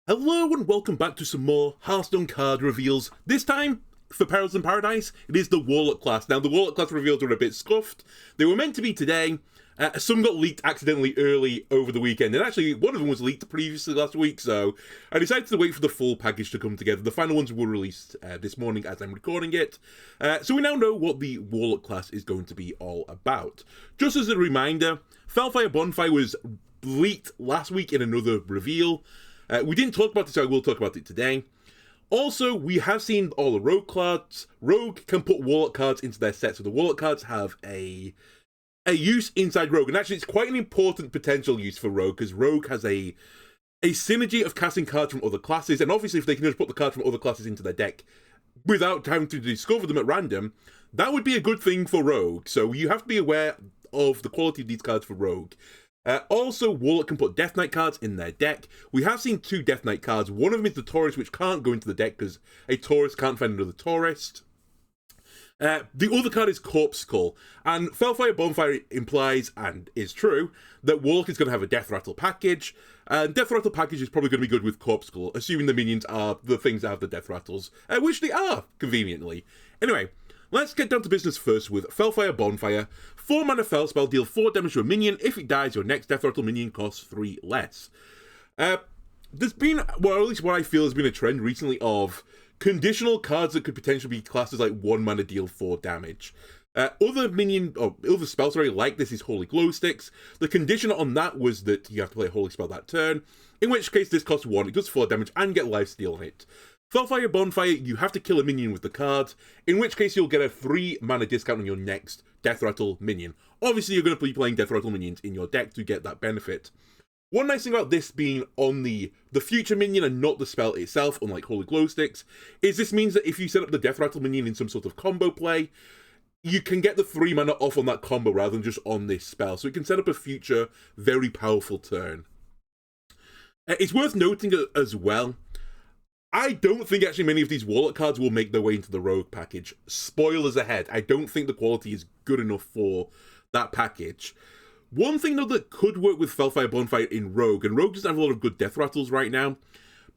Hello and welcome back to some more Hearthstone card reveals. This time, for Perils in Paradise, it is the Warlock class. Now, the Warlock class reveals are a bit scuffed. They were meant to be today. Some got leaked accidentally early over the weekend, and actually one of them was leaked previously last week, so I decided to wait for the full package to come together. The final ones were released this morning as I'm recording it, so we now know what the Warlock class is going to be all about. Just as a reminder, Felfire Bonfire was leaked last week in another reveal. We didn't talk about it, so I will talk about it today. Also, we have seen all the Rogue cards. Rogue can put Warlock cards into their set, so the Warlock cards have a use inside Rogue, and actually it's quite an important potential use for Rogue, because Rogue has a synergy of casting cards from other classes, and obviously if they can just put the cards from other classes into their deck without having to discover them at random, that would be a good thing for Rogue, so you have to be aware of the quality of these cards for Rogue. Also, Warlock can put Death Knight cards in their deck. We have seen two Death Knight cards. One of them is the Taurus, which can't go into the deck because a Taurus can't find another Taurus. The other card is Corpse Skull, and Felfire Bonfire implies, and is true, that Warlock is going to have a Death Rattle package, and Death Rattle package is probably going to be good with Corpse Skull, assuming the minions are the things that have the Death Rattles, which they are, conveniently. Anyway, let's get down to business first with Felfire Bonfire. 4 mana Fel spell, deal 4 damage to a minion. If it dies, your next Death Rattle minion costs 3 less. There's been, well, at least what I feel has been a trend recently of conditional cards that could potentially be classed as like 1 mana deal 4 damage. Other spells like this is Holy Glow Sticks. The condition on that was that you have to play a Holy Spell that turn, in which case this costs 1, it does 4 damage, and get Lifesteal on it. Felfire Bonfire, you have to kill a minion with the card, in which case you'll get a 3 mana discount on your next Death Rattle minion. Obviously, you're going to be playing Death Rattle minions in your deck to get that benefit. One nice thing about this being on the future minion and not the spell itself, unlike Holy Glow Sticks, is this means that if you set up the Death Rattle minion in some sort of combo play, you can get the 3 mana off on that combo rather than just on this spell, so it can set up a future, very powerful turn. It's worth noting as well, I don't think actually many of these Warlock cards will make their way into the Rogue package. Spoilers ahead, I don't think the quality is good enough for that package. One thing though that could work with Felfire Bonfire in Rogue, and Rogue doesn't have a lot of good Death Rattles right now,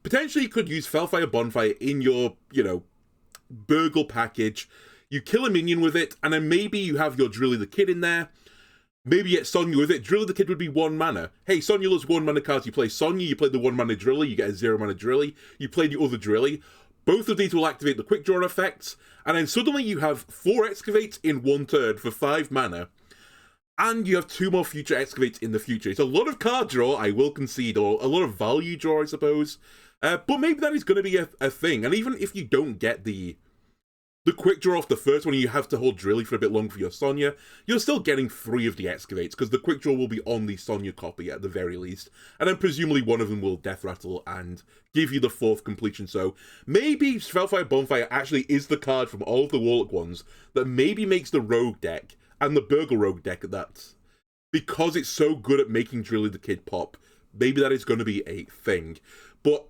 potentially you could use Felfire Bonfire in your, Burgle package. You kill a minion with it, and then maybe you have your Drilly the Kid in there. Maybe get Sonya with it. Drilly the Kid would be 1 mana. Hey, Sonya loves 1 mana cards. You play Sonya, you play the 1 mana Drilly, you get a 0 mana Drilly. You play the other Drilly. Both of these will activate the quick draw effects, and then suddenly you have 4 Excavates in 1 turn for 5 mana. And you have 2 more future Excavates in the future. It's a lot of card draw, I will concede, or a lot of value draw, I suppose. But maybe that is going to be a thing. And even if you don't get the quick draw off the first one, you have to hold Drilly for a bit longer for your Sonya, you're still getting 3 of the Excavates, because the quick draw will be on the Sonya copy at the very least. And then presumably one of them will Death Rattle and give you the 4th completion. So maybe Felfire Bonfire actually is the card from all of the Warlock ones that maybe makes the Rogue deck and the Burgle Rogue deck that, because it's so good at making Drilly the Kid pop, maybe that is going to be a thing. But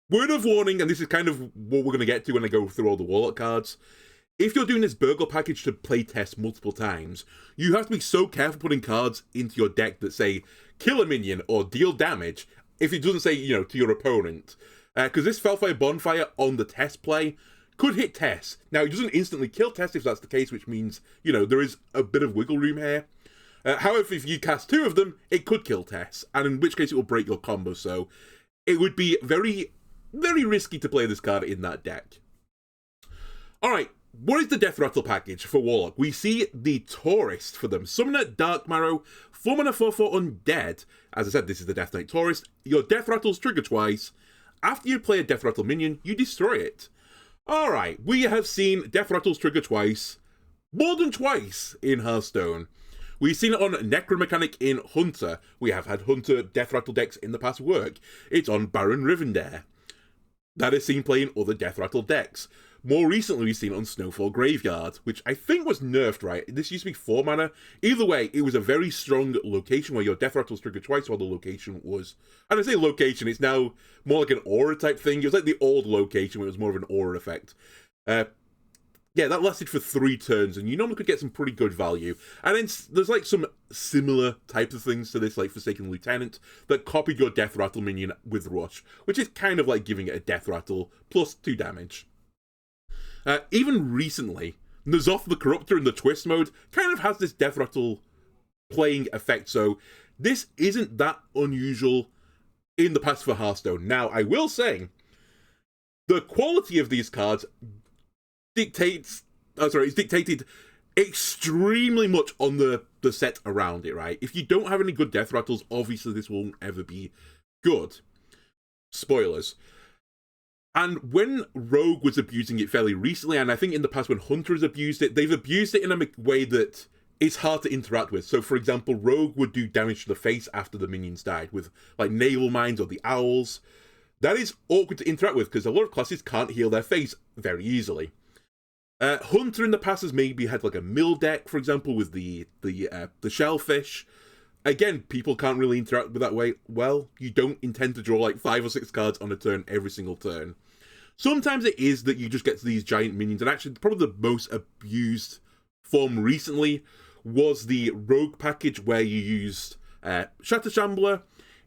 word of warning, and this is kind of what we're going to get to when I go through all the Warlock cards, if you're doing this Burgle package to play test multiple times, you have to be so careful putting cards into your deck that say, kill a minion or deal damage, if it doesn't say, to your opponent. Because this Felfire Bonfire on the test play could hit Tess. Now, it doesn't instantly kill Tess if that's the case, which means, there is a bit of wiggle room here. However, if you cast 2 of them, it could kill Tess, and in which case it will break your combo, so it would be very, very risky to play this card in that deck. Alright, what is the Death Rattle package for Warlock? We see the Taurus for them. Summoner Dark Marrow, 4 mana 4/4 Undead. As I said, this is the Death Knight Taurus. Your Death Rattles trigger twice. After you play a Death Rattle minion, you destroy it. Alright, we have seen Death Rattles trigger twice, more than twice in Hearthstone. We've seen it on Necromechanic in Hunter. We have had Hunter Death Rattle decks in the past work. It's on Baron Rivendare. That is seen play in other Death Rattle decks. More recently, we've seen it on Snowfall Graveyard, which I think was nerfed, right? This used to be 4 mana. Either way, it was a very strong location where your Death Rattles trigger twice while the location was... And I say location, it's now more like an aura type thing. It was like the old location where it was more of an aura effect. yeah, that lasted for 3 turns, and you normally could get some pretty good value. And then there's like some similar types of things to this, like Forsaken Lieutenant, that copied your Death Rattle minion with Rush, which is kind of like giving it a Death Rattle plus 2 damage. Even recently, N'Zoth the Corruptor in the Twist mode kind of has this Death Rattle playing effect, so this isn't that unusual in the past for Hearthstone. Now, I will say, the quality of these cards is dictated extremely much on the set around it, right? If you don't have any good Death Rattles, obviously this won't ever be good. Spoilers. And when Rogue was abusing it fairly recently, and I think in the past when Hunter has abused it, they've abused it in a way that is hard to interact with. So, for example, Rogue would do damage to the face after the minions died with, like, Naval Mines or the Owls. That is awkward to interact with because a lot of classes can't heal their face very easily. Hunter in the past has maybe had like a mill deck, for example, with the shellfish. Again, people can't really interact with that way. Well, you don't intend to draw like 5 or 6 cards on a turn every single turn. Sometimes it is that you just get to these giant minions, and actually probably the most abused form recently was the Rogue package where you used Shatter Shambler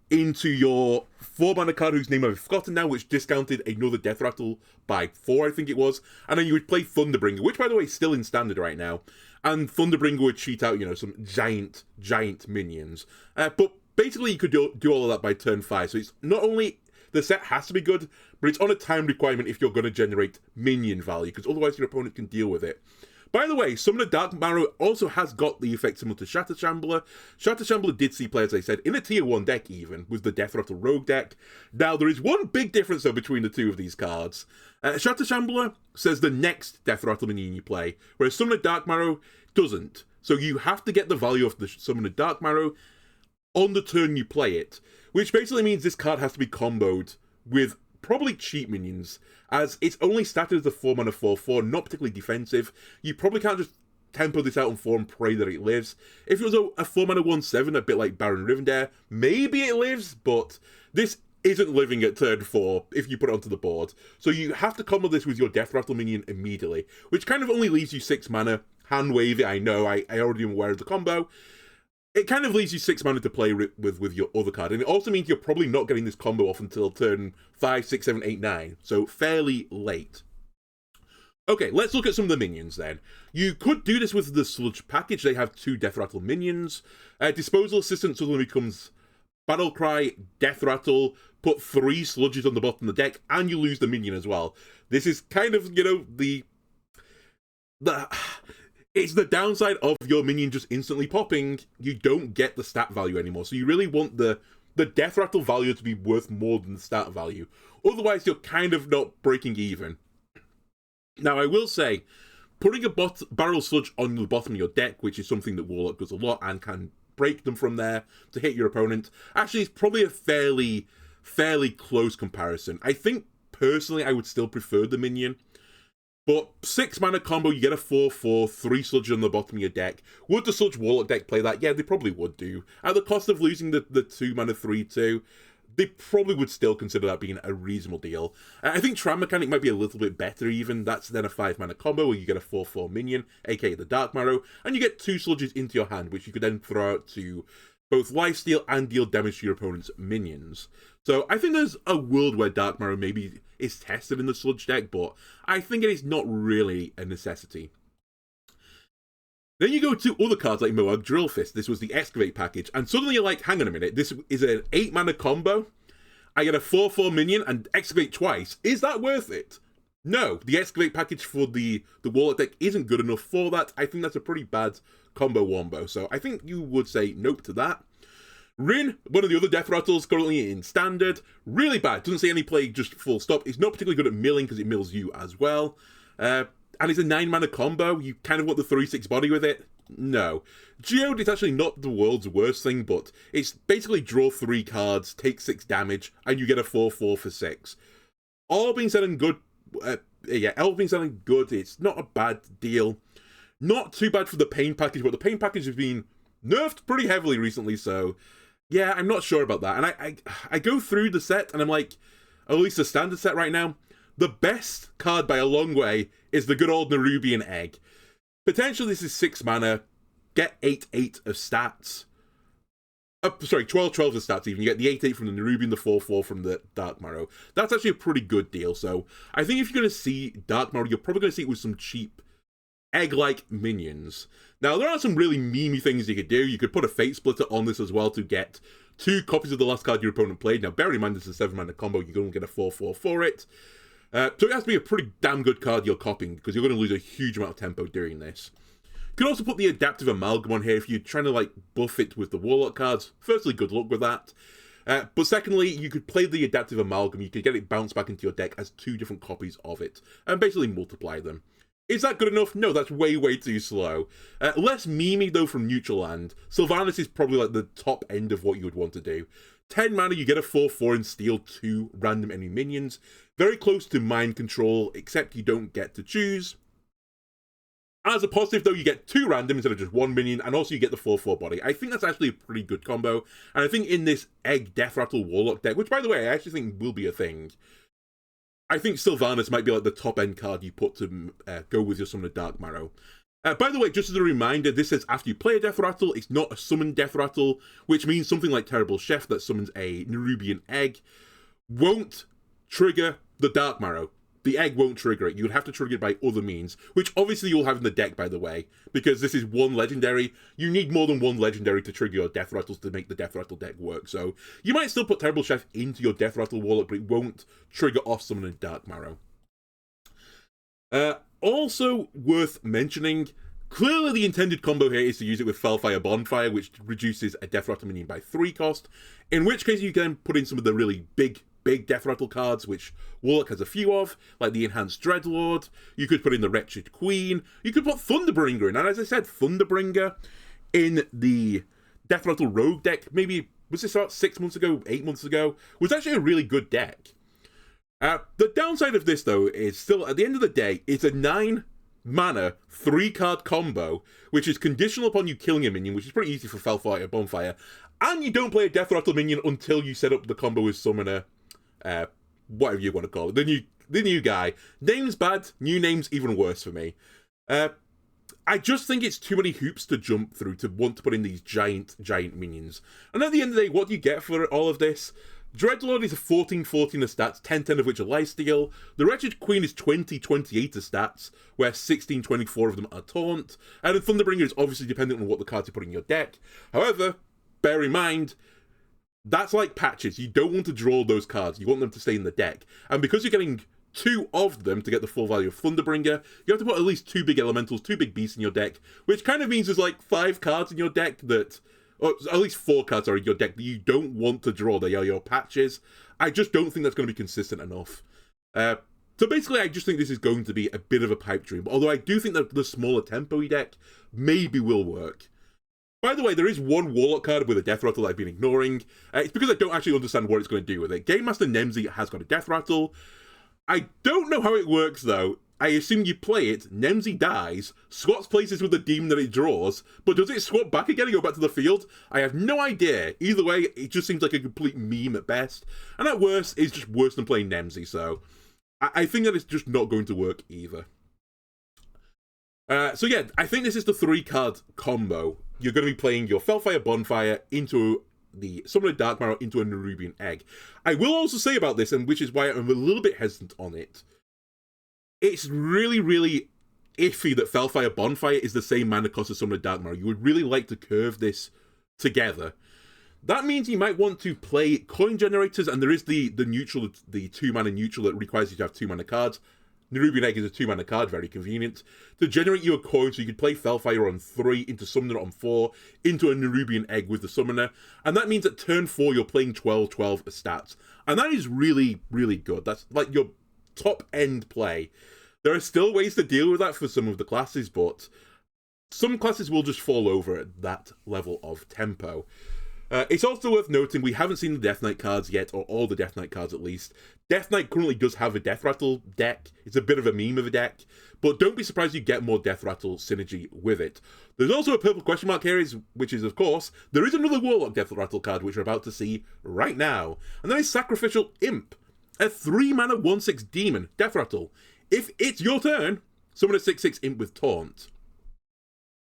into your 4-mana card whose name I've forgotten now, which discounted another Death Rattle by 4, I think it was. And then you would play Thunderbringer, which, by the way, is still in Standard right now. And Thunderbringer would cheat out, some giant minions. But basically, you could do all of that by turn 5. So it's not only the set has to be good, but it's on a time requirement if you're going to generate minion value, because otherwise your opponent can deal with it. By the way, Summoner Dark Marrow also has got the effect similar to Shatter Shambler. Shatter Shambler did see play, as I said, in a tier 1 deck even, with the Death Rattle Rogue deck. Now, there is one big difference, though, between the two of these cards. Shatter Shambler says the next Death Rattle minion you play, whereas Summoner Dark Marrow doesn't. So you have to get the value of the Summoner Dark Marrow on the turn you play it, which basically means this card has to be comboed with probably cheap minions, as it's only statted as a 4-mana 4/4, not particularly defensive. You probably can't just tempo this out on 4 and pray that it lives. If it was a 4-mana 1/7, a bit like Baron Rivendare, maybe it lives, but this isn't living at turn 4 if you put it onto the board. So you have to combo this with your Death Rattle minion immediately, which kind of only leaves you 6 mana. Hand wave it, I know, I already am aware of the combo. It kind of leaves you 6 mana to play with your other card, and it also means you're probably not getting this combo off until turn 5, 6, 7, 8, 9, so fairly late. Okay, let's look at some of the minions then. You could do this with the Sludge package. They have 2 Death Rattle minions. Disposal Assistant suddenly becomes Battle Cry, Death Rattle, put 3 Sludges on the bottom of the deck, and you lose the minion as well. This is kind of, it's the downside of your minion just instantly popping. You don't get the stat value anymore. So you really want the Death Rattle value to be worth more than the stat value. Otherwise, you're kind of not breaking even. Now, I will say, putting a Barrel Sludge on the bottom of your deck, which is something that Warlock does a lot and can break them from there to hit your opponent, actually is probably a fairly close comparison. I think, personally, I would still prefer the minion. But 6 mana combo, you get a 4/4, 3 Sludge on the bottom of your deck. Would the Sludge Warlock deck play that? Yeah, they probably would do. At the cost of losing the 2 mana 3/2, they probably would still consider that being a reasonable deal. I think Tram Mechanic might be a little bit better even. That's then a 5 mana combo where you get a 4/4 minion, aka the Dark Marrow, and you get 2 Sludges into your hand, which you could then throw out to both lifesteal and deal damage to your opponent's minions. So I think there's a world where Dark Marrow maybe is tested in the Sludge deck, but I think it is not really a necessity. Then you go to other cards like Moab Drillfist. This was the Excavate package, and suddenly you're like, hang on a minute, this is an 8 mana combo? I get a 4/4 minion and Excavate twice. Is that worth it? No, the Excavate package for the Warlock deck isn't good enough for that. I think that's a pretty bad combo wombo, so I think you would say nope to that. Rin, one of the other Death Rattles currently in Standard, really bad. Doesn't see any play, just full stop. It's not particularly good at milling because it mills you as well. And it's a 9 mana combo. You kind of want the 3/6 body with it? No. Geode is actually not the world's worst thing, but it's basically draw 3 cards, take 6 damage, and you get a 4/4 for 6. All being said and good, all being said and good, it's not a bad deal. Not too bad for the Pain package, but the Pain package has been nerfed pretty heavily recently, so yeah, I'm not sure about that. And I go through the set, and I'm like, at least the Standard set right now, the best card by a long way is the good old Nerubian Egg. Potentially this is 6 mana, get 8/8 of stats. Sorry, 12/12 of stats even. You get the 8/8 from the Nerubian, the 4/4 from the Dark Marrow. That's actually a pretty good deal. So I think if you're going to see Dark Marrow, you're probably going to see it with some cheap egg-like minions. Now, there are some really memey things you could do. You could put a Fate Splitter on this as well to get 2 copies of the last card your opponent played. Now, bear in mind this is a 7-mana combo. You're going to get a 4/4 for it. So it has to be a pretty damn good card you're copying, because you're going to lose a huge amount of tempo doing this. You can also put the Adaptive Amalgam on here if you're trying to like buff it with the Warlock cards. Firstly, good luck with that. But secondly, you could play the Adaptive Amalgam, you could get it bounced back into your deck as 2 different copies of it, and basically multiply them. Is that good enough? No, that's way, way too slow. Less memey though from neutral land. Sylvanas is probably like the top end of what you would want to do. 10 mana, you get a 4/4 and steal 2 random enemy minions. Very close to Mind Control, except you don't get to choose. As a positive, though, you get 2 random instead of just 1 minion, and also you get the 4/4 body. I think that's actually a pretty good combo, and I think in this Egg Death Rattle Warlock deck, which, by the way, I actually think will be a thing, I think Sylvanas might be like the top-end card you put to go with your Summon of Dark Marrow. By the way, just as a reminder, this says after you play a Death Rattle, it's not a summoned Death Rattle, which means something like Terrible Chef that summons a Nerubian Egg won't trigger the Dark Marrow. The egg won't trigger it. You would have to trigger it by other means, which obviously you'll have in the deck, by the way, because this is 1 legendary. You need more than 1 legendary to trigger your Death Rattles to make the Death Rattle deck work. So you might still put Terrible Chef into your Death Rattle Warlock, but it won't trigger off summoning Dark Marrow. Also worth mentioning, clearly the intended combo here is to use it with Felfire Bonfire, which reduces a Death Rattle minion by 3 cost, in which case you can put in some of the really big Death Rattle cards, which Warlock has a few of, like the Enhanced Dreadlord. You could put in the Wretched Queen. You could put Thunderbringer in, and as I said, Thunderbringer in the Death Rattle Rogue deck, maybe, was this about 6 months ago, 8 months ago, was actually a really good deck. The downside of this, though, is still, at the end of the day, it's a 9 mana, 3-card combo, which is conditional upon you killing a minion, which is pretty easy for Felfire Bonfire, and you don't play a Death Rattle minion until you set up the combo with Summoner, whatever you want to call it, the new guy. Name's bad, new name's even worse for me. I just think it's too many hoops to jump through to want to put in these giant minions. And at the end of the day, what do you get for all of this? Dreadlord is a 14/14 of stats, 10/10 of which are lifesteal. The Wretched Queen is 20/28 of stats, where 16/24 of them are taunt. And the Thunderbringer is obviously dependent on what the cards you put in your deck. However, bear in mind, that's like patches. You don't want to draw those cards. You want them to stay in the deck. And because you're getting 2 of them to get the full value of Thunderbringer, you have to put at least 2 big elementals, 2 big beasts in your deck, which kind of means there's like 5 cards in your deck that, or at least 4 cards are in your deck that you don't want to draw. They are your patches. I just don't think that's going to be consistent enough. So basically, I just think this is going to be a bit of a pipe dream. Although I do think that the smaller tempo-y deck maybe will work. By the way, there is one Warlock card with a Death Rattle I've been ignoring. It's because I don't actually understand what it's going to do with it. Game Master Nemsy has got a Death Rattle. I don't know how it works, though. I assume you play it, Nemsy dies, swaps places with the demon that it draws, but does it swap back again and go back to the field? I have no idea. Either way, it just seems like a complete meme at best. And at worst, it's just worse than playing Nemsy, so I think that it's just not going to work either. So yeah, I think this is the 3-card combo. You're going to be playing your Felfire Bonfire into the Summon of Dark Marrow into a Nerubian Egg. I will also say about this, and which is why I'm a little bit hesitant on it, it's really, really iffy that Felfire Bonfire is the same mana cost as Summon of Dark Marrow. You would really like to curve this together. That means you might want to play coin generators, and there is the neutral, the 2-mana neutral that requires you to have 2-mana cards. Nerubian Egg is a 2-mana card, very convenient, to generate you a coin so you could play Felfire on 3, into Summoner on 4, into a Nerubian Egg with the Summoner, and that means at turn 4 you're playing 12/12 stats. And that is really, really good. That's like your top-end play. There are still ways to deal with that for some of the classes, but some classes will just fall over at that level of tempo. It's also worth noting we haven't seen the Death Knight cards yet, or all the Death Knight cards at least. Death Knight currently does have a Death Rattle deck. It's a bit of a meme of a deck, but don't be surprised you get more Death Rattle synergy with it. There's also a purple question mark here, which is, of course, there is another Warlock Death Rattle card which we're about to see right now, and that is Sacrificial Imp. a 3-mana 1/6 demon, Death Rattle. If it's your turn, summon a 6/6 imp with taunt.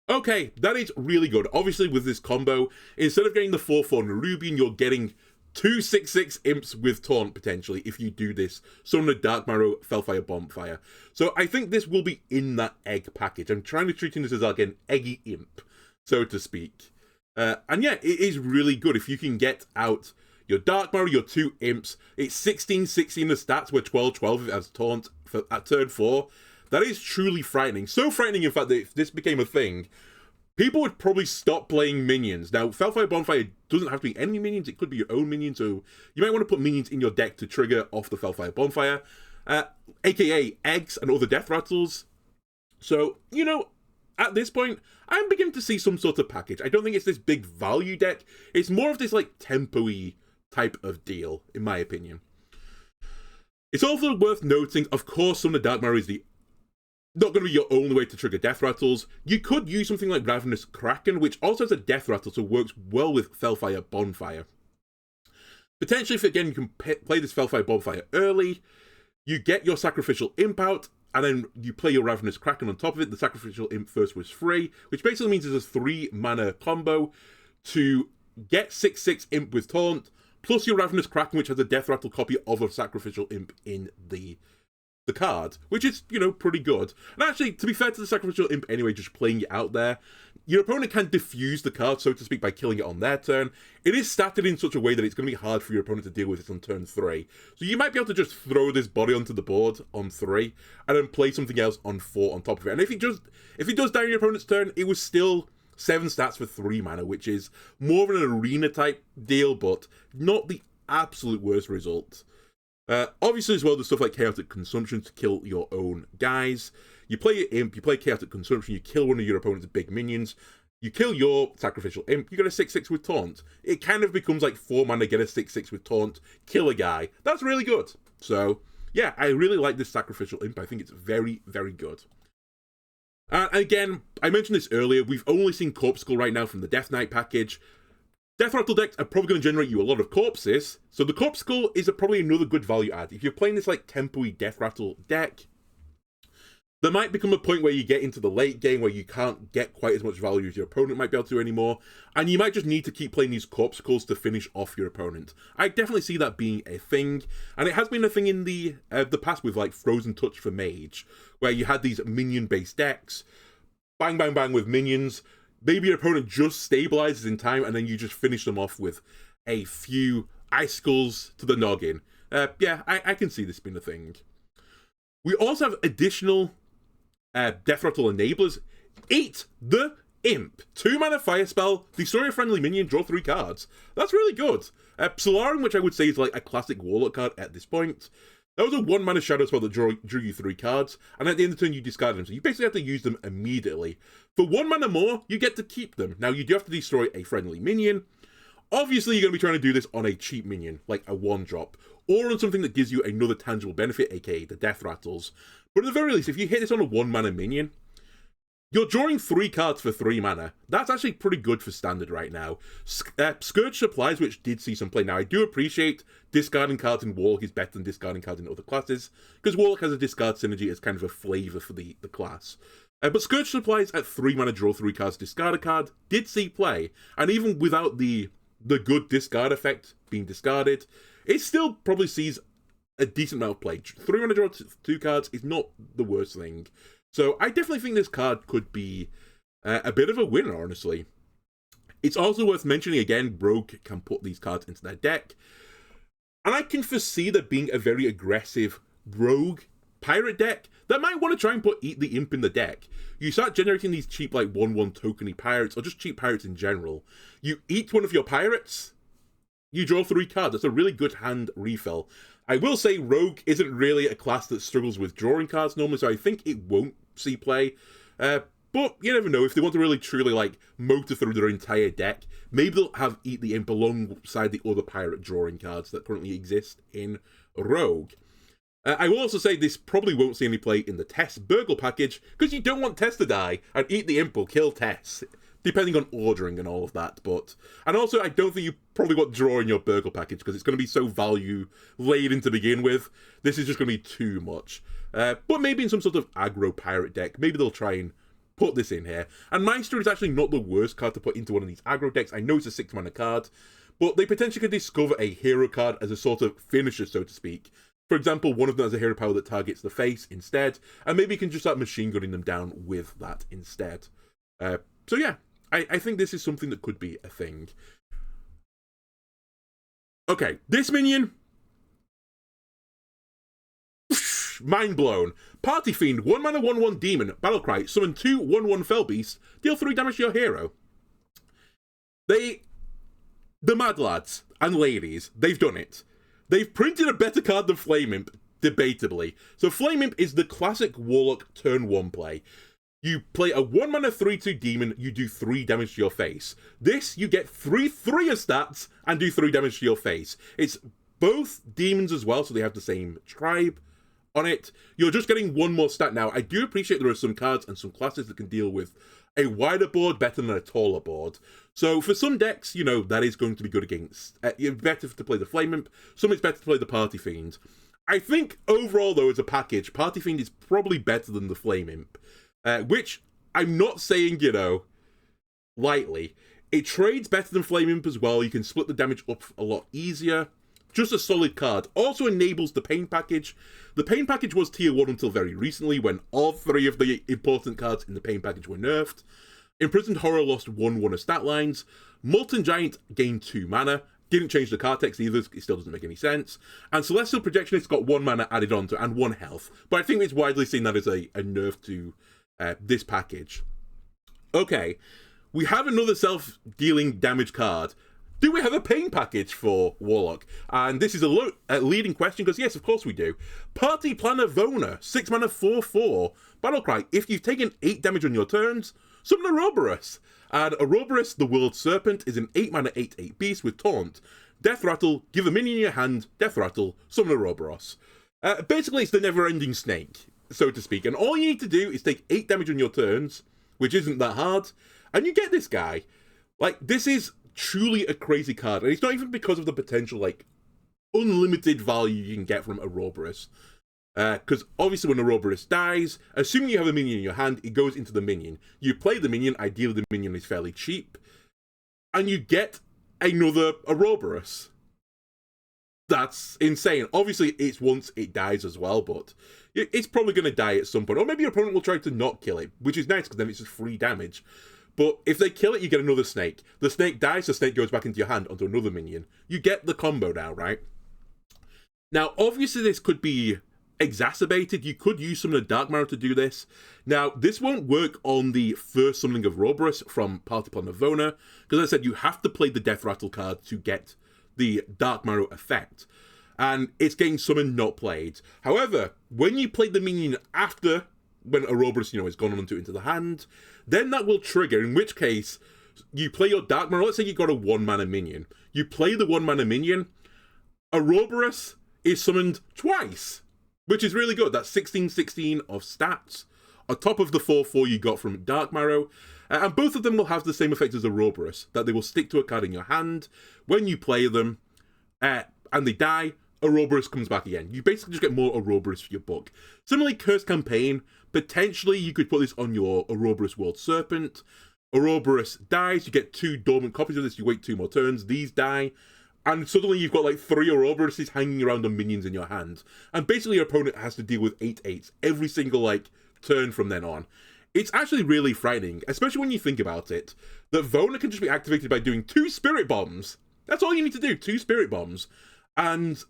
Okay, that is really good. Obviously, with this combo, instead of getting the 4/4 Nerubian, you're getting 2 6/6 imps with taunt, potentially, if you do this. Summon a Dark Marrow, Felfire Bonfire. So I think this will be in that egg package. I'm trying to treat this as like an eggy imp, so to speak. And yeah, it is really good if you can get out your Dark Marrow, your 2 imps. It's 16/16 the stats, where 12/12 if it has taunt at turn 4. That is truly frightening. So frightening, in fact, that if this became a thing, people would probably stop playing minions. Now, Felfire Bonfire doesn't have to be enemy minions. It could be your own minions, so you might want to put minions in your deck to trigger off the Felfire Bonfire, aka eggs and other death rattles. So, you know, at this point, I'm beginning to see some sort of package. I don't think it's this big value deck. It's more of this, like, tempo-y type of deal, in my opinion. It's also worth noting, of course, Summon the Dark Marrow is not going to be your only way to trigger death rattles. You could use something like Ravenous Kraken, which also has a death rattle, so works well with Felfire Bonfire. Potentially, if again you can play this Felfire Bonfire early, you get your Sacrificial Imp out, and then you play your Ravenous Kraken on top of it. The Sacrificial Imp first was free, which basically means it's a 3-mana combo to get 6/6 Imp with taunt, plus your Ravenous Kraken, which has a death rattle copy of a Sacrificial Imp in the card, which is, you know, pretty good. And actually, to be fair to the Sacrificial Imp anyway, just playing it out there, your opponent can diffuse the card, so to speak, by killing it on their turn. It is statted in such a way that it's going to be hard for your opponent to deal with it on turn 3. So you might be able to just throw this body onto the board on 3, and then play something else on 4 on top of it. And if it does die on your opponent's turn, it was still 7 stats for 3 mana, which is more of an arena type deal, but not the absolute worst result. Obviously, as well, there's stuff like Chaotic Consumption to kill your own guys. You play your Imp, you play Chaotic Consumption, you kill one of your opponent's big minions, you kill your Sacrificial Imp, you get a 6/6 with Taunt. It kind of becomes like 4 mana, get a 6/6 with Taunt, kill a guy. That's really good. So, yeah, I really like this Sacrificial Imp. I think it's very, very good. And again, I mentioned this earlier, we've only seen Corpse Skull right now from the Death Knight package. Death Rattle decks are probably going to generate you a lot of corpses, so the Corpse Skull is probably another good value add. If you're playing this like tempo-y Death Rattle deck, there might become a point where you get into the late game where you can't get quite as much value as your opponent might be able to anymore, and you might just need to keep playing these Corpse Skulls to finish off your opponent. I definitely see that being a thing, and it has been a thing in the past with like Frozen Touch for Mage, where you had these minion-based decks, bang, bang, bang with minions. Maybe your opponent just stabilizes in time, and then you just finish them off with a few icicles to the noggin. Yeah, I can see this being a thing. We also have additional Death Rattle enablers. Eat the Imp. 2-mana fire spell, destroy a friendly minion, draw 3 cards. That's really good. Solarium, which I would say is like a classic Warlock card at this point. That was a 1-mana shadow spell that drew you 3 cards, and at the end of the turn you discard them, so you basically have to use them immediately. For 1 mana more, you get to keep them. Now, you do have to destroy a friendly minion. Obviously, you're going to be trying to do this on a cheap minion, like a 1-drop, or on something that gives you another tangible benefit, aka the Death Rattles. But at the very least, if you hit this on a 1-mana minion, you're drawing 3 cards for 3 mana. That's actually pretty good for standard right now. Scourge Supplies, which did see some play. Now, I do appreciate discarding cards in Warlock is better than discarding cards in other classes, because Warlock has a discard synergy as kind of a flavour for the class. But Scourge Supplies at 3 mana, draw 3 cards, discard a card, did see play. And even without the good discard effect being discarded, it still probably sees a decent amount of play. 3 mana, draw 2 cards is not the worst thing. So I definitely think this card could be a bit of a winner, honestly. It's also worth mentioning, again, Rogue can put these cards into their deck. And I can foresee there being a very aggressive Rogue pirate deck that might want to try and put Eat the Imp in the deck. You start generating these cheap, like, 1/1 tokeny pirates, or just cheap pirates in general. You eat one of your pirates, you draw 3 cards. That's a really good hand refill. I will say Rogue isn't really a class that struggles with drawing cards normally, so I think it won't see play. But you never know. If they want to really truly like motor through their entire deck, maybe they'll have Eat the Imp alongside the other pirate drawing cards that currently exist in Rogue. I will also say this probably won't see any play in the Tess Burgle package, because you don't want Tess to die, and Eat the Imp will kill Tess. depending on ordering and all of that. And also, I don't think you probably want draw in your Burgle package, because it's going to be so value-laden to begin with. This is just going to be too much. But maybe in some sort of aggro pirate deck, maybe they'll try and put this in here. And Maestro is actually not the worst card to put into one of these aggro decks. I know it's a 6-mana card, but they potentially could discover a hero card as a sort of finisher, so to speak. For example, one of them has a hero power that targets the face instead, and maybe you can just start machine gunning them down with that instead. So yeah, I think this is something that could be a thing. Okay, this minion... mind blown. Party Fiend, 1 mana 1/1 demon, battlecry, summon 2 1/1 fell beasts, deal 3 damage to your hero. The mad lads and ladies, they've done it. They've printed a better card than Flame Imp, debatably. So Flame Imp is the classic Warlock turn 1 play. You play a 1 mana 3/2 demon, you do 3 damage to your face. This, you get 3/3 of stats and do 3 damage to your face. It's both demons as well, so they have the same tribe on it. You're just getting 1 more stat now. I do appreciate there are some cards and some classes that can deal with a wider board better than a taller board. So for some decks, you know, that is going to be good against. It's better to play the Flame Imp. Some it's better to play the Party Fiend. I think overall, though, as a package, Party Fiend is probably better than the Flame Imp. Which I'm not saying, you know, lightly. It trades better than Flame Imp as well. You can split the damage up a lot easier. Just a solid card. Also enables the Pain package. The Pain package was tier 1 until very recently, when all 3 of the important cards in the Pain package were nerfed. Imprisoned Horror lost 1/1 of stat lines. Molten Giant gained 2 mana. Didn't change the card text either, it still doesn't make any sense. And Celestial Projectionist got 1 mana added onto and 1 health. But I think it's widely seen that as a nerf to this package. Okay, we have another self-dealing damage card. Do we have a Pain package for Warlock? And this is a leading question, because yes, of course we do. Party Planner Vona, 6 mana 4/4. Battlecry, if you've taken 8 damage on your turns, summon Ouroboros. And Ouroboros, the World Serpent, is an 8 mana 8/8 beast with Taunt. Death Rattle, give a minion in your hand, Death Rattle, summon Ouroboros. Basically, it's the never-ending snake, so to speak. And all you need to do is take 8 damage on your turns, which isn't that hard, and you get this guy. Like, this is truly a crazy card, and it's not even because of the potential, like, unlimited value you can get from Ouroboros. Because obviously when Ouroboros dies, assuming you have a minion in your hand, it goes into the minion. You play the minion, ideally the minion is fairly cheap, and you get another Ouroboros. That's insane. Obviously it's once it dies as well, but it's probably going to die at some point. Or maybe your opponent will try to not kill it, which is nice because then it's just free damage. But if they kill it, you get another snake. The snake dies, the snake goes back into your hand onto another minion. You get the combo now, right? Now, obviously this could be exacerbated. You could use some of the Dark Marrow to do this. Now, this won't work on the first summoning of Ouroboros from Party Planner Vona, because as I said, you have to play the Death Rattle card to get the Dark Marrow effect. And it's getting summoned, not played. However, when you play the minion after, when Ouroboros, you know, has gone on into the hand, then that will trigger, in which case, you play your Dark Marrow. Let's say you got a 1 mana minion. You play the 1 mana minion, Ouroboros is summoned twice, which is really good. That's 16/16 of stats, on top of the 4/4 you got from Dark Marrow. And both of them will have the same effect as Ouroboros, that they will stick to a card in your hand. When you play them, and they die, Ouroboros comes back again. You basically just get more Ouroboros for your buck. Similarly, Cursed Campaign, potentially you could put this on your Ouroboros World Serpent. Ouroboros dies, you get 2 dormant copies of this, you wait 2 more turns, these die, and suddenly you've got like 3 Ouroboroses hanging around on minions in your hand. And basically your opponent has to deal with 8/8s every single like turn from then on. It's actually really frightening, especially when you think about it, that Vona can just be activated by doing 2 Spirit Bombs. That's all you need to do, 2 Spirit Bombs. And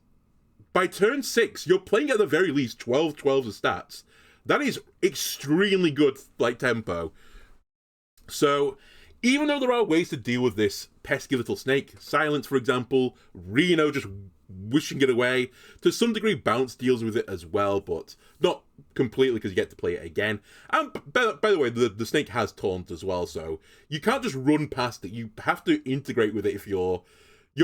by turn 6, you're playing at the very least 12/12 of stats. That is extremely good, like, tempo. So, even though there are ways to deal with this pesky little snake, Silence, for example, Reno just wishing it away, to some degree Bounce deals with it as well, but not completely because you get to play it again. And by the way, the snake has Taunt as well, so you can't just run past it. You have to integrate with it if you're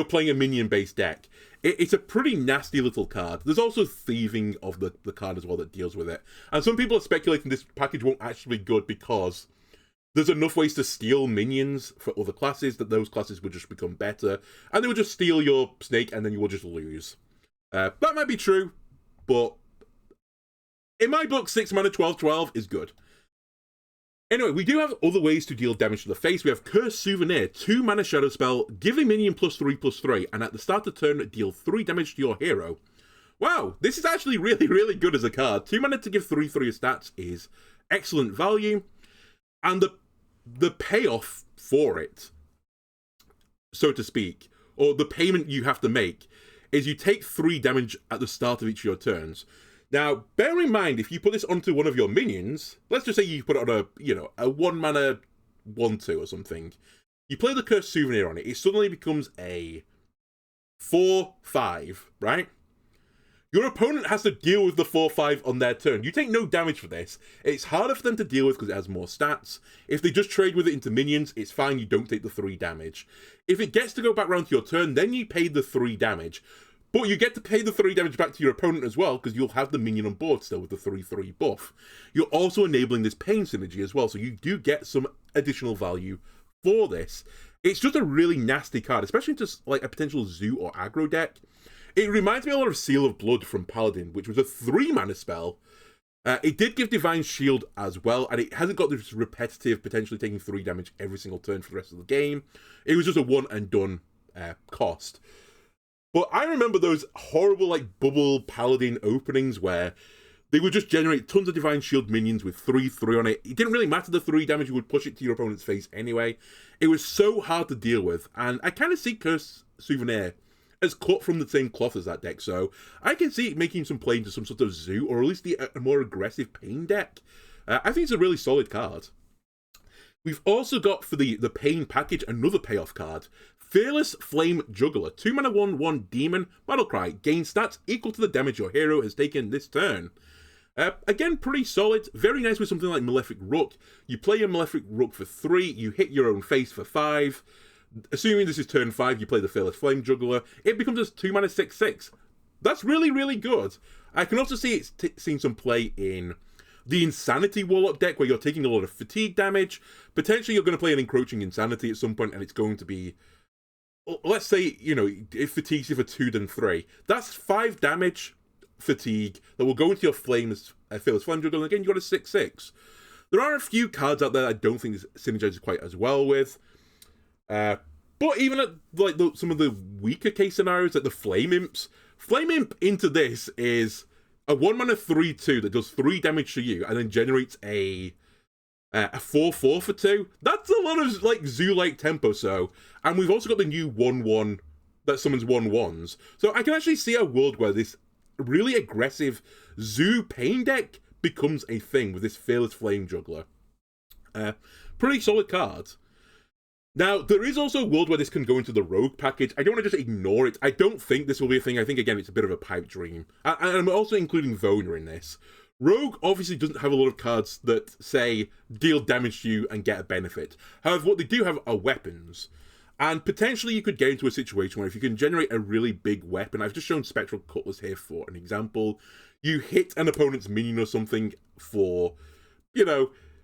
playing a minion-based deck. It's a pretty nasty little card. There's also thieving of the card as well that deals with it. And some people are speculating this package won't actually be good because there's enough ways to steal minions for other classes that those classes would just become better, and they would just steal your snake, and then you will just lose. That might be true, but in my book, 6 mana 12/12 is good. Anyway, we do have other ways to deal damage to the face. We have Cur Souvenir, 2 mana shadow spell, give a minion +3/+3, and at the start of turn, deal 3 damage to your hero. Wow, this is actually really, really good as a card. 2 mana to give 3/3 stats is excellent value, and the payoff for it, so to speak, or the payment you have to make, is you take 3 damage at the start of each of your turns. Now, bear in mind, if you put this onto one of your minions, let's just say you put it on a 1 mana 1/2 or something, you play the Cur Souvenir on it, it suddenly becomes a 4/5, right? Your opponent has to deal with the 4/5 on their turn. You take no damage for this. It's harder for them to deal with because it has more stats. If they just trade with it into minions, it's fine, you don't take the 3 damage. If it gets to go back round to your turn, then you pay the 3 damage. But you get to pay the 3 damage back to your opponent as well, because you'll have the minion on board still with the 3/3 buff. You're also enabling this pain synergy as well, so you do get some additional value for this. It's just a really nasty card, especially just like a potential zoo or aggro deck. It reminds me a lot of Seal of Blood from Paladin, which was a 3 mana spell. It did give Divine Shield as well, and it hasn't got this repetitive, potentially taking 3 damage every single turn for the rest of the game. It was just a one and done cost. But I remember those horrible, like, bubble Paladin openings where they would just generate tons of Divine Shield minions with 3/3 on it. It didn't really matter the 3 damage, you would push it to your opponent's face anyway. It was so hard to deal with, and I kind of see Cur Souvenir as cut from the same cloth as that deck, so I can see it making some play into some sort of zoo, or at least a more aggressive pain deck. I think it's a really solid card. We've also got, for the pain package, another payoff card. Fearless Flame Juggler, 2 mana 1/1 demon, battlecry, gain stats equal to the damage your hero has taken this turn. Again, pretty solid, very nice with something like Malefic Rook. You play a Malefic Rook for 3, you hit your own face for 5, assuming this is turn 5, you play the Fearless Flame Juggler, it becomes a 2 mana 6/6. That's really, really good. I can also see it's seeing some play in the Insanity Warlock deck, where you're taking a lot of fatigue damage. Potentially you're going to play an Encroaching Insanity at some point, and it's going to be, let's say, it fatigues you for 2 then 3. That's 5 damage fatigue that will go into your Fearless Flame Juggler, and again, you got a 6/6. There are a few cards out there I don't think this synergizes quite as well with. But even at like some of the weaker case scenarios, like the Flame Imps, Flame Imp into this is a 1 mana 3/2 that does 3 damage to you and then generates a 4/4 for 2. That's a lot of like zoo-like tempo. And we've also got the new 1/1 that summons 1/1s. So I can actually see a world where this really aggressive zoo pain deck becomes a thing with this Fearless Flame Juggler. Pretty solid card. Now, there is also a world where this can go into the Rogue package. I don't want to just ignore it. I don't think this will be a thing. I think, again, it's a bit of a pipe dream. And I'm also including Vona in this. Rogue obviously doesn't have a lot of cards that say, deal damage to you and get a benefit. However, what they do have are weapons. And potentially you could get into a situation where if you can generate a really big weapon, I've just shown Spectral Cutlass here for an example, you hit an opponent's minion or something for,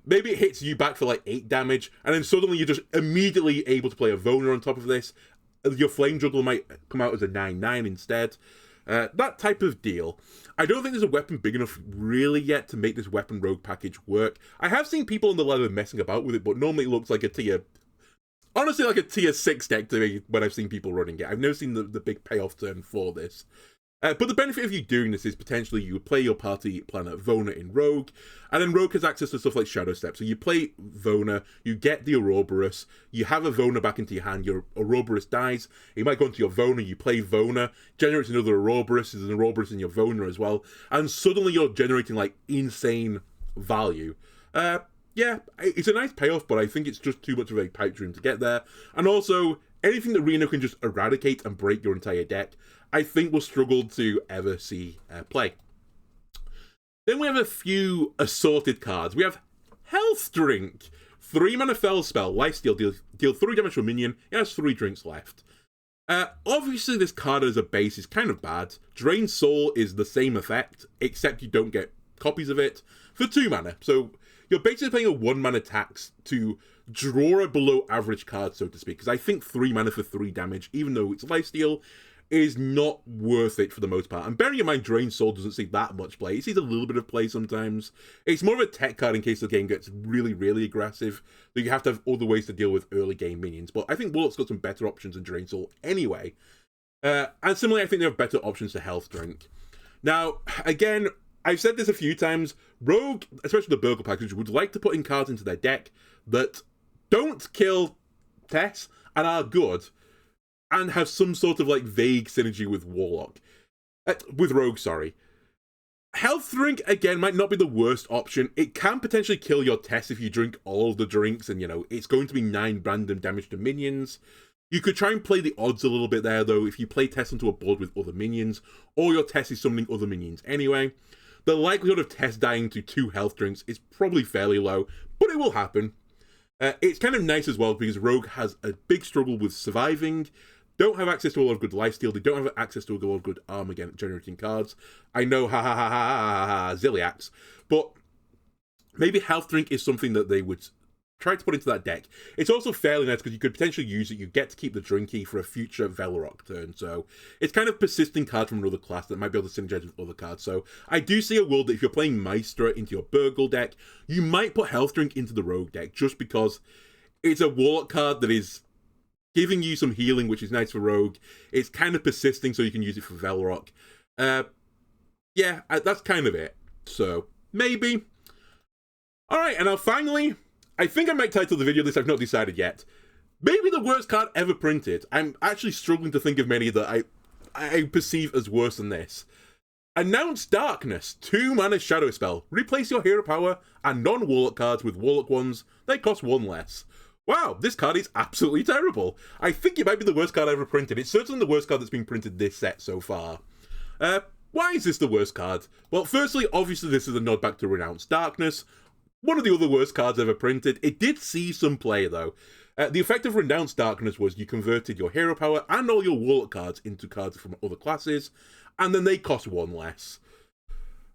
maybe it hits you back for like 8 damage, and then suddenly you're just immediately able to play a Vona on top of this. Your Flame Juggler might come out as a 9/9 instead. That type of deal. I don't think there's a weapon big enough really yet to make this weapon rogue package work. I have seen people on the ladder messing about with it, but normally it looks like a tier 6 deck to me when I've seen people running it. I've never seen the big payoff turn for this. But the benefit of you doing this is potentially you would play your party planet Vona in Rogue, and then Rogue has access to stuff like Shadow Step. So you play Vona, you get the Ouroboros, you have a Vona back into your hand, your Ouroboros dies, it might go into your Vona, you play Vona, generates another Ouroboros, there's an Ouroboros in your Vona as well, and suddenly you're generating like insane value. Yeah, it's a nice payoff, but I think it's just too much of a pipe dream to get there. And also, anything that Reno can just eradicate and break your entire deck, I think will struggle to ever see play. Then we have a few assorted cards. We have Health Drink. 3 mana Fel spell, Lifesteal, deal 3 damage to a minion. It has 3 drinks left. Obviously this card as a base is kind of bad. Drain Soul is the same effect, except you don't get copies of it for 2 mana. So you're basically playing a 1-mana tax to draw a below average card, so to speak. Because I think 3 mana for 3 damage, even though it's lifesteal, is not worth it for the most part. And bearing in mind, Drain Soul doesn't see that much play. It sees a little bit of play sometimes. It's more of a tech card in case the game gets really, really aggressive. So you have to have other ways to deal with early game minions. But I think Warlock's got some better options than Drain Soul anyway. And similarly, I think they have better options to Health Drink. Now, again, I've said this a few times, Rogue, especially the Burgle package, would like to put in cards into their deck that don't kill Tess and are good, and have some sort of like vague synergy with Warlock. With Rogue, sorry. Health Drink, again, might not be the worst option. It can potentially kill your Tess if you drink all the drinks, and, you know, it's going to be 9 random damage to minions. You could try and play the odds a little bit there, though, if you play Tess onto a board with other minions, or your Tess is summoning other minions anyway. The likelihood of Tess dying to 2 health drinks is probably fairly low, but it will happen. It's kind of nice as well, because Rogue has a big struggle with surviving, don't have access to a lot of good lifesteal, they don't have access to a lot of good armor generating cards. I know, Ziliax, but maybe Health Drink is something that they would try to put into that deck. It's also fairly nice because you could potentially use it. You get to keep the Drinky for a future Velorock turn. So it's kind of persisting card from another class that might be able to synergize with other cards. So I do see a world that if you're playing Maestra into your Burgle deck, you might put Health Drink into the Rogue deck just because it's a Warlock card that is giving you some healing, which is nice for Rogue. It's kind of persisting, so you can use it for Velorock. Yeah, that's kind of it. So maybe. All right, and now finally, I think I might title the video this, I've not decided yet. Maybe the worst card ever printed. I'm actually struggling to think of many that I perceive as worse than this. Announce Darkness, 2-mana shadow spell. Replace your hero power and non-Warlock cards with Warlock ones. They cost 1 less. Wow, this card is absolutely terrible. I think it might be the worst card ever printed. It's certainly the worst card that's been printed this set so far. Why is this the worst card? Well, firstly, obviously this is a nod back to Renounce Darkness. One of the other worst cards ever printed. It did see some play, though. The effect of Renounce Darkness was you converted your hero power and all your Warlock cards into cards from other classes, and then they cost 1 less.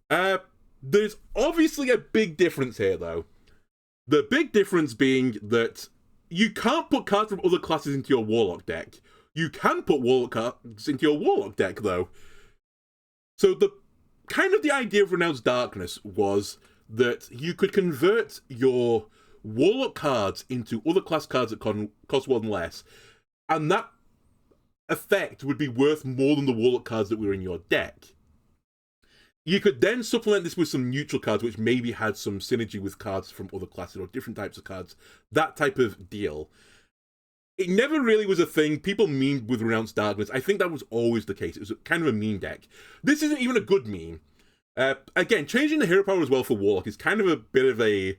There's obviously a big difference here, though. The big difference being that you can't put cards from other classes into your Warlock deck. You can put Warlock cards into your Warlock deck, though. So the kind of the idea of Renounce Darkness was that you could convert your Warlock cards into other class cards that cost 1 less, and that effect would be worth more than the Warlock cards that were in your deck. You could then supplement this with some neutral cards, which maybe had some synergy with cards from other classes or different types of cards, that type of deal. It never really was a thing. People memed with Renounce Darkness. I think that was always the case. It was kind of a meme deck. This isn't even a good meme. Again, changing the hero power as well for Warlock is kind of a bit of a...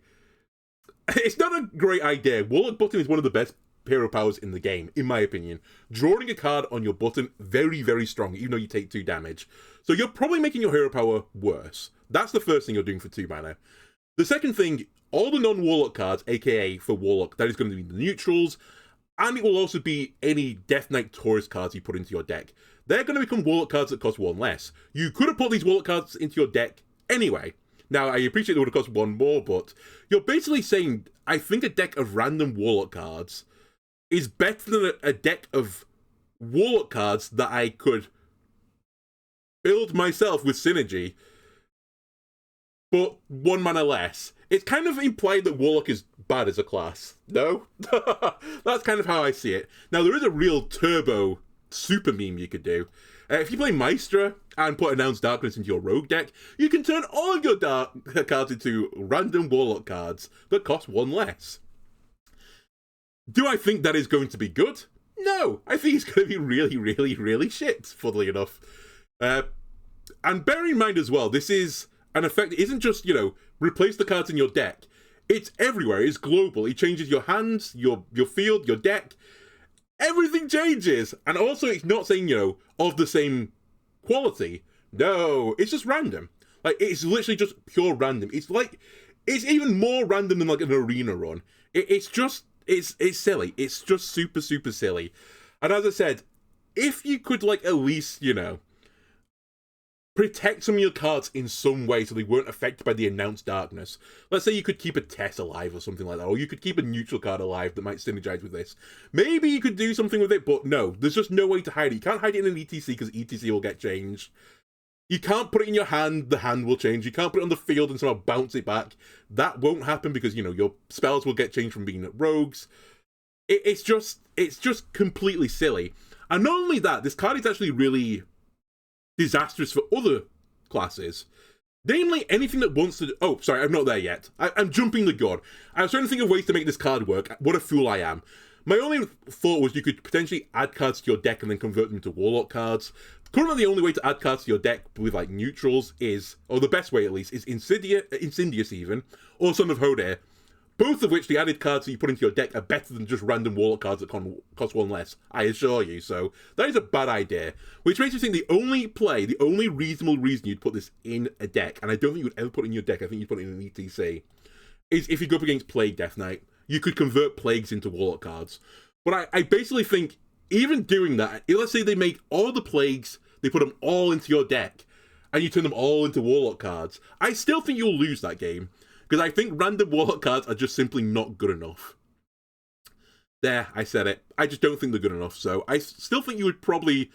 It's not a great idea. Warlock button is one of the best hero powers in the game, in my opinion. Drawing a card on your button, very, very strong, even though you take 2 damage. So you're probably making your hero power worse. That's the first thing you're doing for 2 mana. The second thing, all the non-Warlock cards, aka for Warlock, that is going to be the neutrals, and it will also be any Death Knight Taurus cards you put into your deck. They're going to become Warlock cards that cost 1 less. You could have put these Warlock cards into your deck anyway. Now, I appreciate they would have cost 1 more, but you're basically saying, I think a deck of random Warlock cards is better than a deck of Warlock cards that I could build myself with synergy, but 1 mana less. It's kind of implied that Warlock is bad as a class. No? That's kind of how I see it. Now, there is a real turbo super meme you could do. If you play Maestra and put Announce Darkness into your Rogue deck, you can turn all of your cards into random Warlock cards that cost 1 less. Do I think that is going to be good? No, I think it's going to be really, really, really shit, funnily enough. And bear in mind as well, this is an effect that isn't just, replace the cards in your deck. It's everywhere, it's global. It changes your hands, your field, your deck. Everything changes. And also, it's not saying, of the same quality. No, it's just random. Like, it's literally just pure random. It's even more random than, like, an arena run. It's silly. It's just super, super silly. And as I said, if you could, at least, protect some of your cards in some way so they weren't affected by the announced darkness. Let's say you could keep a Tess alive or something like that, or you could keep a neutral card alive that might synergize with this. Maybe you could do something with it, but no, there's just no way to hide it. You can't hide it in an ETC because ETC will get changed. You can't put it in your hand, the hand will change. You can't put it on the field and somehow bounce it back. That won't happen because, you know, your spells will get changed from being rogues. It's just completely silly. And not only that, this card is actually really disastrous for other classes. Namely, anything that wants to... Oh, sorry, I'm not there yet. I'm jumping the gun. I was trying to think of ways to make this card work. What a fool I am. My only thought was you could potentially add cards to your deck and then convert them into Warlock cards. Currently, the only way to add cards to your deck with, like, neutrals is... Or the best way, at least, is Insidious even, or Son of Hodor. Both of which, the added cards that you put into your deck are better than just random Warlock cards that cost one less, I assure you. So, that is a bad idea. Which makes me think the only reasonable reason you'd put this in a deck, and I don't think you'd ever put it in your deck, I think you'd put it in an ETC, is if you go up against Plague Death Knight. You could convert Plagues into Warlock cards. But I basically think, even doing that, let's say they make all the Plagues, they put them all into your deck, and you turn them all into Warlock cards, I still think you'll lose that game. Because I think random Warlock cards are just simply not good enough. There, I said it. I just don't think they're good enough. So I still think you would probably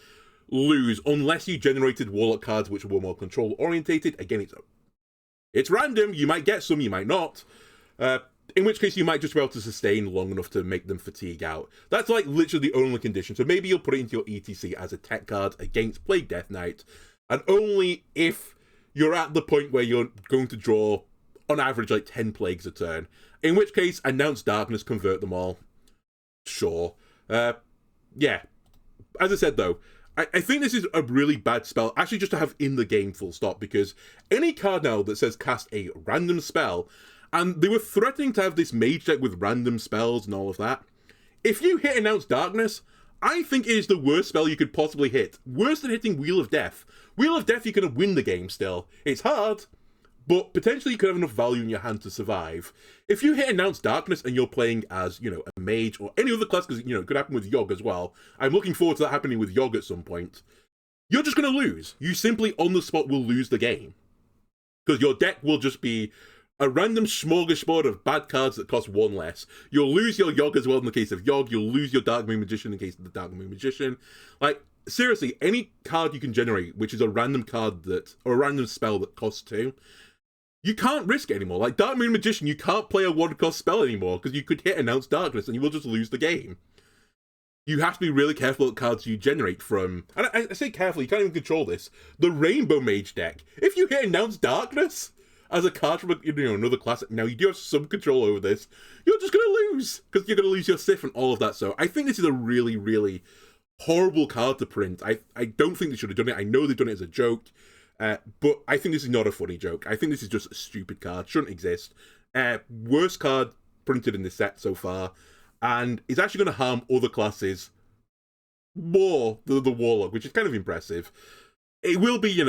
lose unless you generated Warlock cards which were more control orientated. Again, it's random. You might get some, you might not. In which case you might just be able to sustain long enough to make them fatigue out. That's like literally the only condition. So maybe you'll put it into your ETC as a tech card against Plague Death Knight. And only if you're at the point where you're going to draw on average like 10 plagues a turn. In which case, announce darkness, convert them all. Sure. Yeah. As I said though, I think this is a really bad spell, actually just to have in the game full stop, because any card now that says cast a random spell, and they were threatening to have this mage deck with random spells and all of that, if you hit announce darkness, I think it is the worst spell you could possibly hit. Worse than hitting Wheel of Death. Wheel of Death, you can win the game still. It's hard, but potentially you could have enough value in your hand to survive. If you hit Announce Darkness and you're playing as, you know, a mage or any other class, because, you know, it could happen with Yogg as well. I'm looking forward to that happening with Yogg at some point. You're just going to lose. You simply, on the spot, will lose the game. Because your deck will just be a random smorgasbord of bad cards that cost one less. You'll lose your Yogg as well in the case of Yogg. You'll lose your Dark Moon Magician in the case of the Dark Moon Magician. Like, seriously, any card you can generate, which is a random card that, or a random spell that costs 2, you can't risk it anymore. Like Dark Moon Magician, you can't play a 1-cost spell anymore because you could hit Announce Darkness and you will just lose the game. You have to be really careful what cards you generate from, and I say careful, you can't even control this, the Rainbow Mage deck. If you hit Announce Darkness as a card from another class, now you do have some control over this, you're just going to lose because you're going to lose your Sif and all of that. So I think this is a really, really horrible card to print. I don't think they should have done it. I know they've done it as a joke. But I think this is not a funny joke. I think this is just a stupid card. Shouldn't exist. Worst card printed in this set so far. And it's actually going to harm other classes more than the Warlock, which is kind of impressive. It will be,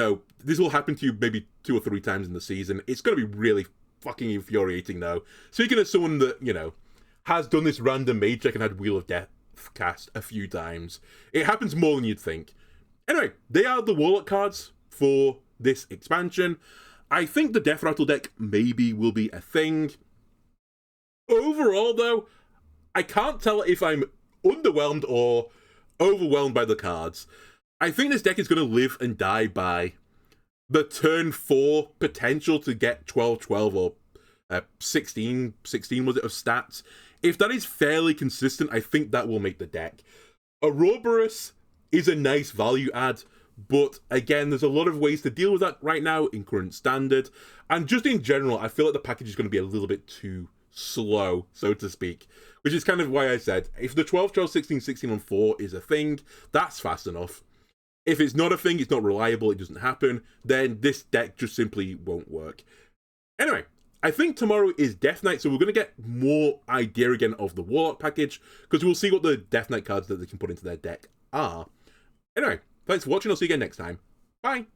this will happen to you maybe 2 or 3 times in the season. It's going to be really fucking infuriating, though. Speaking of someone that, has done this random mage deck and had Wheel of Death cast a few times, it happens more than you'd think. Anyway, they are the Warlock cards for this expansion. I think the Death Rattle deck maybe will be a thing. Overall, though, I can't tell if I'm underwhelmed or overwhelmed by the cards. I think this deck is going to live and die by the turn 4 potential to get 12-12 or 16 was it of stats. If that is fairly consistent, I think that will make the deck. Ouroboros is a nice value add, but again, there's a lot of ways to deal with that right now in current standard. And just in general, I feel like the package is going to be a little bit too slow, so to speak. Which is kind of why I said, if the 12-12, 16-16 on 4 is a thing, that's fast enough. If it's not a thing, it's not reliable, it doesn't happen, then this deck just simply won't work. Anyway, I think tomorrow is Death Knight, so we're going to get more idea again of the Warlock package, because we'll see what the Death Knight cards that they can put into their deck are. Anyway, thanks for watching, I'll see you again next time. Bye!